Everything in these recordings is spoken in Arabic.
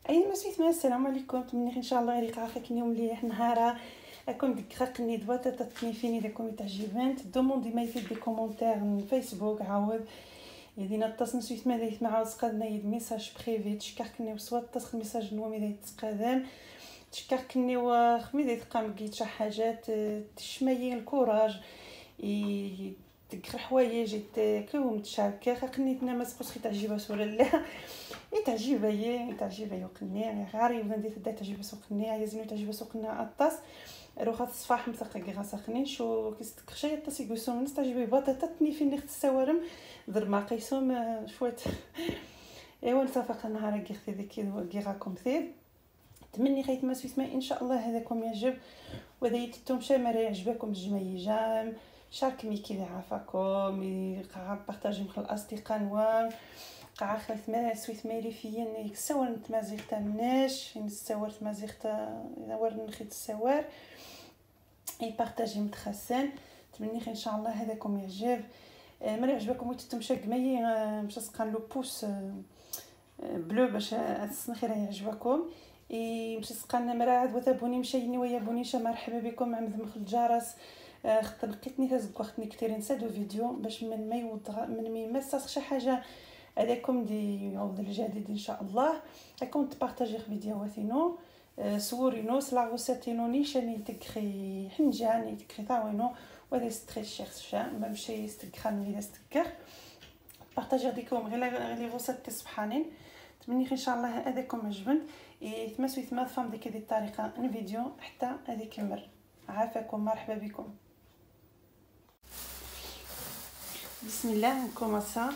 اي مسيت ما السلام عليكم. تمني ان شاء الله غير يقاخك اليوم مليح نهارا اكون دققني دوات تتنيفيني اذا كنتم تعجبان دوموندي ما يفيد دي كومونتير في فيسبوك عاود يدينا التصن سويت ما دايت مع سقادنا يد ميساج بريفي تشكركني وسوات تصخ ميساج نومي دايت تسقادان تشكركني وخمي دايت قام قيت شي حاجات تشمي الكوراج تقرا حوايج كلهم تشاركي خاقني ما سقوس خي تعجبها ولا لا تعجبها وقني غاري بندي تدا تعجبها سوقني يزنو تعجبها سوقنا اطاس روخا الصفاح مسقي غاسخني شو كيستكشي الطاس يقولون نستعجبي بطاطا تني نخت السوارم در ما قيسوم شويه ايوا نتفق نهار كيختي ديك كيغاكم ثيد تمني خيت ما سويت ما ان شاء الله هذاكم يعجب وذا يتتم شامر يعجبكم الجميجام شاركني كي عافاكم يقع بارطاجي مع الاصدقاء قاع خلت ما سويت مالي فيا نسوار نتمازيغ تامناش نسوار تمازيغ تا ور نخيت السوار اي بارطاجي متخسن تمني ان شاء الله هذاكم يعجب ما يعجبكم وتتمشى كمي باش تسقان لو بوس بلو باش السنخ يعجبكم باش تسقان مراعد وتابوني مشيني ويابوني مرحبا بكم مع مذمخ الجرس خط لقيتني تزق وقتني كثير نسادو فيديو باش من ما يوضغ من ما يمسس شي حاجه هذاكم دي عوض الجديد ان شاء الله راكم تبارطاجي فيديوهاتينو صورينو سلاغوساتينو نيشاني تكري حنجاني تكري طاوينو وهذا ستري شيرشا ما مشي يستكران لي استكر بارطاجي ديكم غير لي غوسات تصبحانين تمني ان شاء الله هذاكم عجبن يتمسوا يتما فهم ديك هذه الطريقه الفيديو حتى هذه كمر عافاكم مرحبا بكم. بسم الله نكوماسا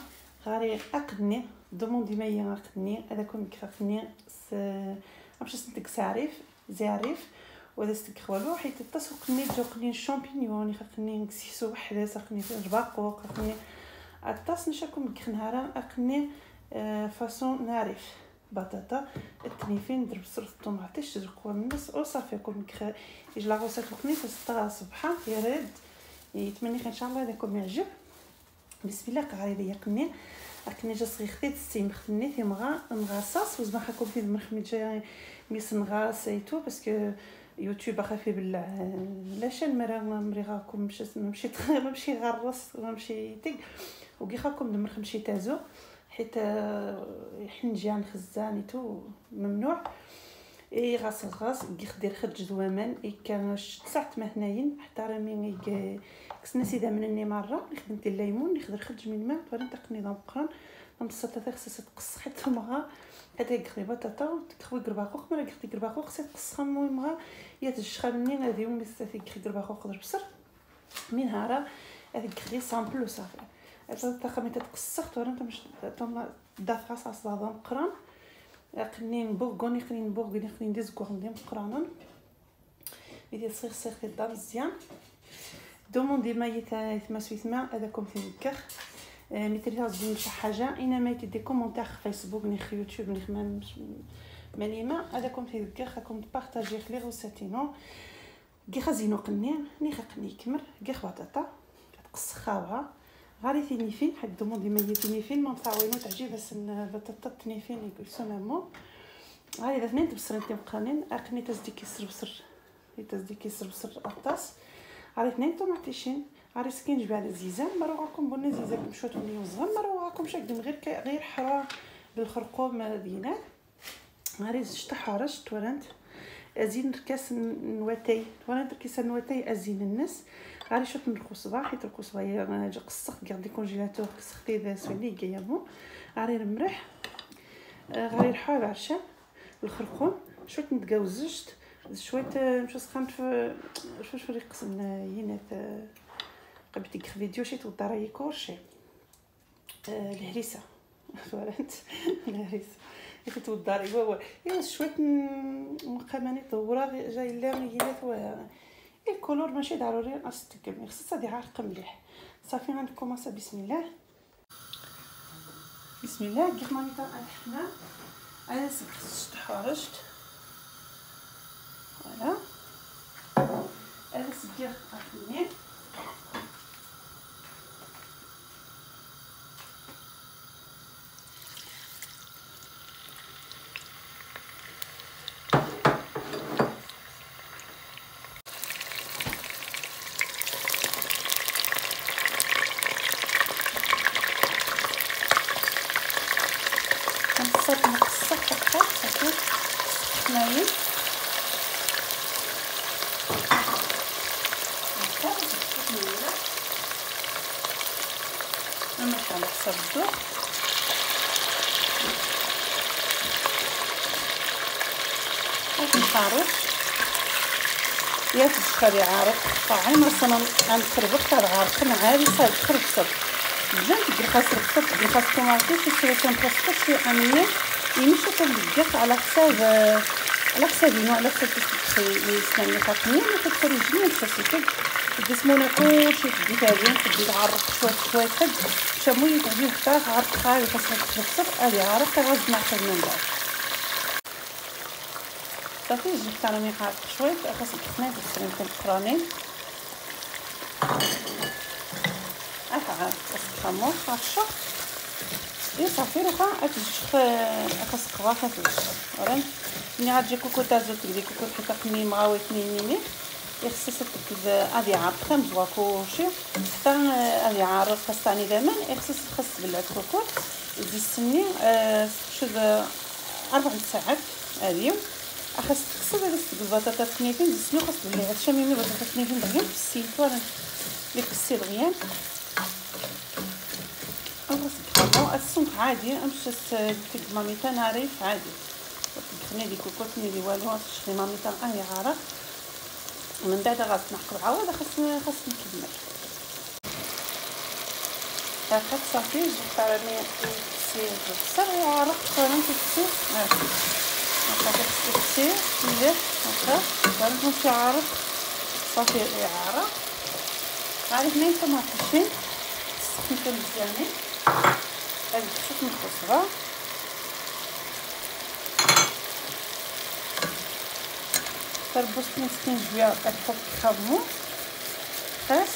غاري اقدني دوموندي مايا اقدني هذاكم كفقني باش نستك زعريف وهذا استكخوالو حيت التسوقني جوقني الشامبينيون خاقني نكسيسو وحده ساقني الرباقوق خاقني الطاس نشاكم كنهارا اقني فاصون نعرف بطاطا التنيفين درب صرف الطوماطي تشرقوا من النص وصافي كون يجلا غوصات وقني في 6 الصباح يرد يتمنى ان شاء الله هذاكم يعجب. بسم الله قاعده يقني اكني جا صغيختي تسيم خدني في مغاصص وزما حكم في المرخمي جاي ميس نغاص ايتو باسكو يوتيوب خافي بالله لاشان مريغاكم مشي غرس مشي تيك وكي خاكم المرخم شي تازو حيت حنجان خزانيتو ممنوع غاس كي خدير خرج زوامان كان ساعه ما هناين حتى راه مين كسنا سيده من مره خدمت الليمون نخدر خرج من الماء فرنتقني دابقران نبسط تا خصها تقص حتى مغا هذا يقري بطاطا تكوي قرباقوق مره قرتي قرباقوق خصها تقصها مغا يا تشخلني هذه يوم مستفي كري قرباقوق دربصر من هارا هذه كري سامبل وصافي تا خميت تقصخت ورا انت مش دافع صاص ضام قران قنين بوغوني قنين بوغوني قنين ديزكو عندي قرانا يدير صيغ الدار مزيان دوموندي ما يتمسويت ما هذاكم في الكخ مثل هذا شي حاجه انما يدي كومونتير فيسبوك ني يوتيوب ني ماني ما هذاكم في الكخ راكم تبارطاجي لي روساتينو كي خزينو قنين ني خقني كمر كي بطاطا تقسخاوها غاري تنيفين حق دوموندي ما يتنيفين ما نطاوينو تعجب السن بطاطا تنيفين يقول سمامو غاري اذا اثنين تبصرين تبقانين اقني تزدي كيسر بصر الطاس غاري اثنين طوماطيشين غاري سكين جبال زيزان مروعكم بنا زيزان مشوت ولي وزغم مروعكم شاكدم غير حرا بالخرقوم دينار غاري شطحارش تورنت ازين كاس نواتاي تورنت كيس نواتاي ازين الناس غادي شوت نركو صباح حيت ركو صباح جا قصخت كاع دي كونجيلاتور قصختي ذا سولي كيامو غادي نمرح غادي نحاول عشان الخرقوم شويه نتجاوزشت شويه مش سخنت في شوف قسم ينات قبتي فيديو شي توضري كورشي الهريسه فهمت الهريسه توضري هو شويه مقامني طوره جاي لا ينات الكولور ماشي ضروري استكمل خصها دي عارق مليح صافي غنكوماسا بسم الله كيف ما نتا احنا انا سكت حرشت فوالا انا سكير اخني على حسب الذوق. نحرك يا تشخري عارق طاعي مثلا غنقربق تاع العارق عادي صافي خرجت بزاف ديال خاص ربطت ديال خاص طوماطيش وشويه نقصقص شي عمليه يمشي كندقق على حساب النوع على حساب اللي يسمعني خاطني ما كتخرج ليا الفاسيكه الجسمونه كلشي تدي فيها تدي تعرق شويه حد شاموي تدي حتى عرق خاوي خاصها تتبسط هادي عرق غاز نعقل من بعد صافي جبت انا ميحارق شويه خاصك تخنيط كنقراني عارف الخمر عطشه اي صافي روحا اتجخ خاصك غافه راه ملي غتجي كوكوطازو تقدي كوكوط حتى قني مغاوي تنينيني خصك تكتب هادي عارق مزوا كلشي حتى هادي عارق خاصني دائما خصك تبلع الكوكوط تزيد تسني شوف 4 ساعات هادي خاصك تكسر هاد البطاطا تنيفين تسني خاصك تبلع هاد الشاميمي بطاطا تنيفين دغيا في السيتوار اللي كسي دغيا السمك عادي امشي تك ماميتا ناريف عادي تخني لي كوكوطني لي والو تشري ماميتا هي عارق ومن بعد غتنقب عاود خاص نكمل هاكا صافي جبت راني تسير بصر عارق راني تسير هاكا تسير مليح هاكا راني شي عارق صافي عارق عارف مين طماطمين سخنتو مزيانين هذه خصك نقصها تربص مسكين شويه تحط الكمون خاص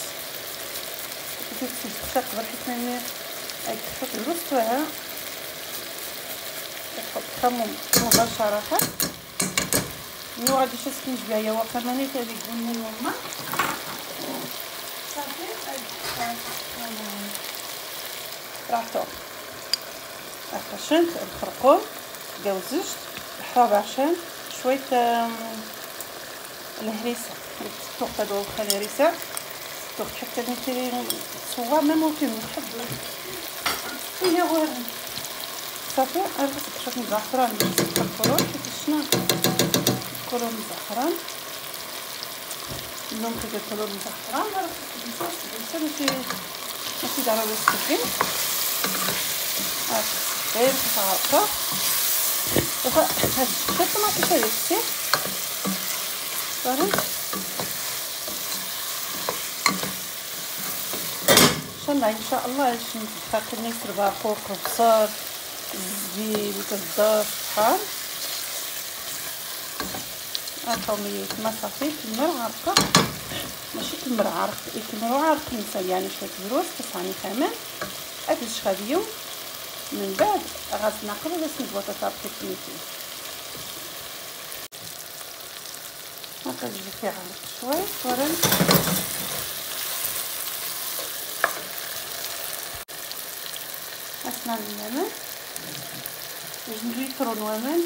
تكتب قبل حيت ملي تحط الرصوها تحط الكمون مباشره ملي غادي تسكن شويه هي واقع ماني تالي قلنا لهما صافي راحتو عشان الخرقوم جوزجت الحراب عشان شويه الهريسه تقطعوا الهريسه تقطع حتى نتي صوا ما ممكن نحب هي ورد صافي خاصك تشوف الزعفران الكرون كيف شنو الكرون الزعفران اليوم كيديروا الزعفران راه خاصك ماشي ضروري السكين غير هكا هاد الطماطم تاعي صافي ان شاء الله نتفكر نكسر باقوق البصل الزبيب الكزبار الطحال هاكا ما صافي كمر عرقه ماشي كمر عرق يكمروا عرق نسى يعني شويه دروس كتصاني كمان ادلش غاديو من بعد غتنقلو باش البطاطا بكيتنيتي هاكا تجي فيها عرق شويه فرن اسمع الليمون جنجيترو نوامن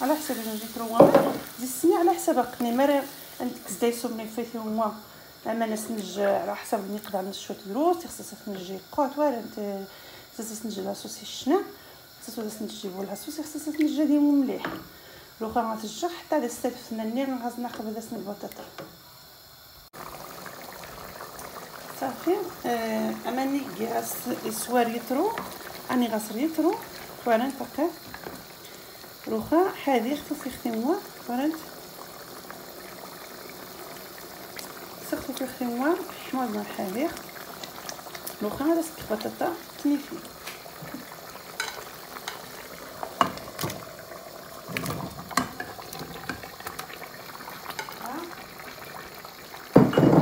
على حسب جنجيترو نوامن زيد على حسب قني مرة عندك زدايسو من فيتو هو اما نسنج على حسب المقدار من شويه دروس خصك تنجي قوت ولا انت خصك تنجي لاصوصي الشنا خصك تنجي بول لاصوصي خصك تنجي ديما مليح لو كان غتجح حتى تستلف منير غاز ناخذ هذا سن البطاطا صافي اماني غاس اسوار يترو اني غاس يترو فوالا فقط روخا حادي خصك تختموا فوالا سقطو في الخمار حماضنا الحديق لوخا راسك بطاطا تنيفي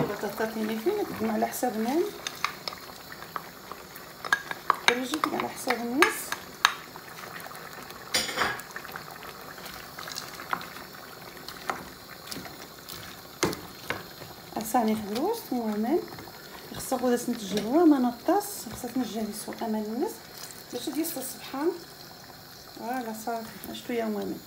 بطاطا تنيفي نقدم على حساب نان كنجيب على حساب الناس ثاني خدروس مهمل خصك ولا تنجيبوها ما نطاس خصك تنجهزو امان الناس باش ديال الصبحان فوالا صافي شويه مهمل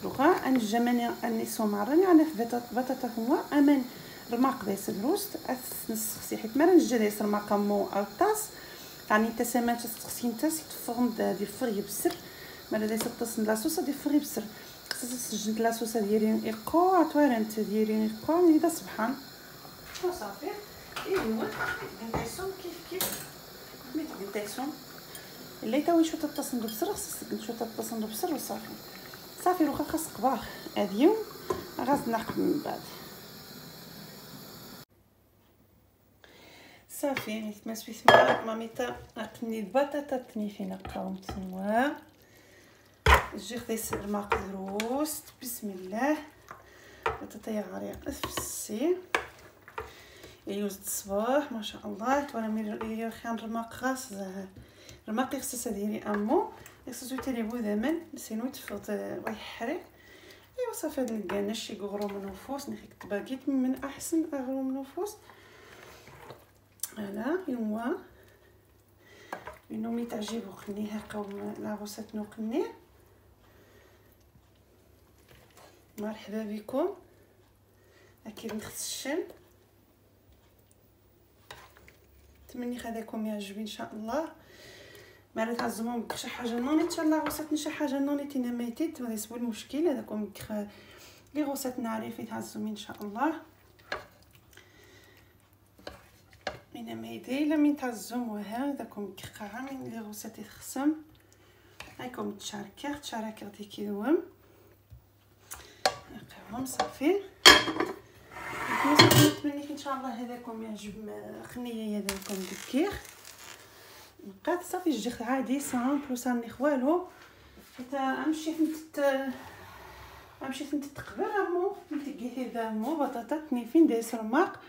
دوكا ان الجماني النسو مرني انا في بطاطا هو امان رماق دايس الروست نسقسي حيت ما نجي دايس رماق مو الطاس يعني انت سامان تسقسي انت تفهم ديال فري بسر مالا دايس الطاس لاصوصه ديال فري بسر سجنت لاصوصه ديالي ايكو عطوارنت ديالي ايكو نيدا سبحان وصافي ايوا دايسون كيف ميت دايسون اللي تاوي شو تتصل ببصر خصك شو تتصل ببصر وصافي صافي لو خاص قباح هاديو غاز نعقب من بعد صافي نتمس بسم ماميتا عطني البطاطا تني فينا قاومتوا جي خديت الماء دروست بسم الله بطاطا غاريه فسي يوز الصباح ما شاء الله توانا مير خيان رماق خاص رماقي خصص ديالي امو خصو تاني بو زمان سينو تفوت ويحرق ايوا صافي نلقانا شي غرو من نفوس نخيك باكيت من احسن غرو من نفوس هلا ايوا انو مي تعجبو خليها قوم لا غوسات نقني مرحبا بكم اكيد نخصشن تمني خذاكم يعجب ان شاء الله ما تعزمون شي حاجه نوني ان شاء الله غوسات شي حاجه نوني تينا ميتيت ما يسبوا المشكل هذاكم لي غوسات نعرف تعزموا ان شاء الله من ميدي لا من تعزموا هذاكم كقاع من لي غوسات يخصم هايكم تشاركر ديكيوم نقاوم صافي نتمنى ان شاء الله هذاكم يعجب خنيه هذاكم دكير نقاد صافي الجيخ عادي سامبل وصاني خوالو حتى مشيت نتقبل مو نتقي هذا مو بطاطا فين دايس رماق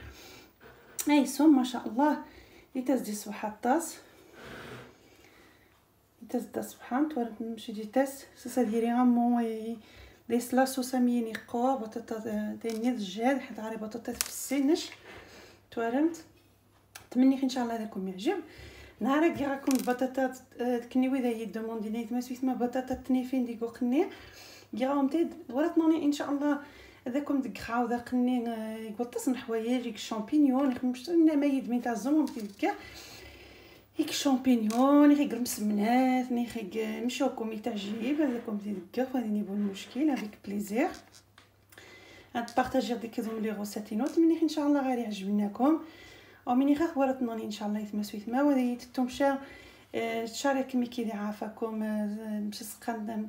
اي سوم ما شاء الله يتزدي صباح الطاس يتزدى سبحان تورد نمشي ديتاس ساسا ديري غامو دايس لاصوصه ميني قوا بطاطا دايني الجاد حيت غاري بطاطا فسينش تورمت تمني ان شاء الله هذاكم يعجب نهار كي راكم البطاطا كنيوي ذا يدوموندي نيت ما سميتها بطاطا تنيفين ديكو قني كي راهم تيد وراتنوني ان شاء الله هذاكم دكخاو ذا قني يقطس الحوايج يك شامبينيون يخمش لنا مايد من تاع الزوم تيكا يك شامبينيون يك مسمنات نيخيك مشوكم يتعجب هذاكم تيدكا غادي نيبو المشكل افيك بليزير نبارطاجي ديك لي غوساتينو تمني ان شاء الله غير يعجبناكم ومني خا خبرتني ان شاء الله يتمسويت ما ودي تتمشى تشارك ميكي عافاكم باش سقن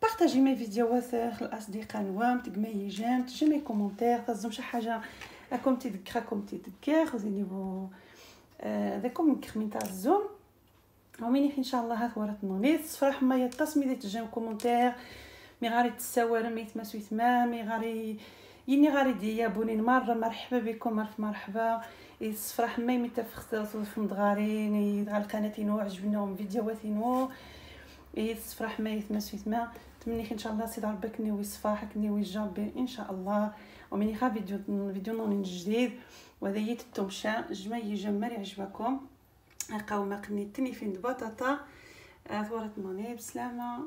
بارطاجي مي فيديوهات الاصدقاء نوام تقمي جام تجمعي كومونتير تزم شي حاجه راكم تذكر خذيني بو داكم كخمين تاع الزوم ومني ان شاء الله ها ورتني فرح ما يتصمي دي تجم كومونتير مي غاري تساور مي تمسويت ما مي غاري يني غاري دي يابوني مره مرحبا بكم مرحبا يصفرح ما متفخت في مدغارين على قناتينو عجبناهم فيديوهاتينو يصفرح ما يتمسويت ما تمني ان شاء الله سيد ربك نيوي صفاحك نيوي جابي ان شاء الله ومني خا فيديو نون جديد وهذا يتمشى جمع يجمر يعجبكم هاكاو ما قنيتني فين البطاطا ثورت ماني بسلامه.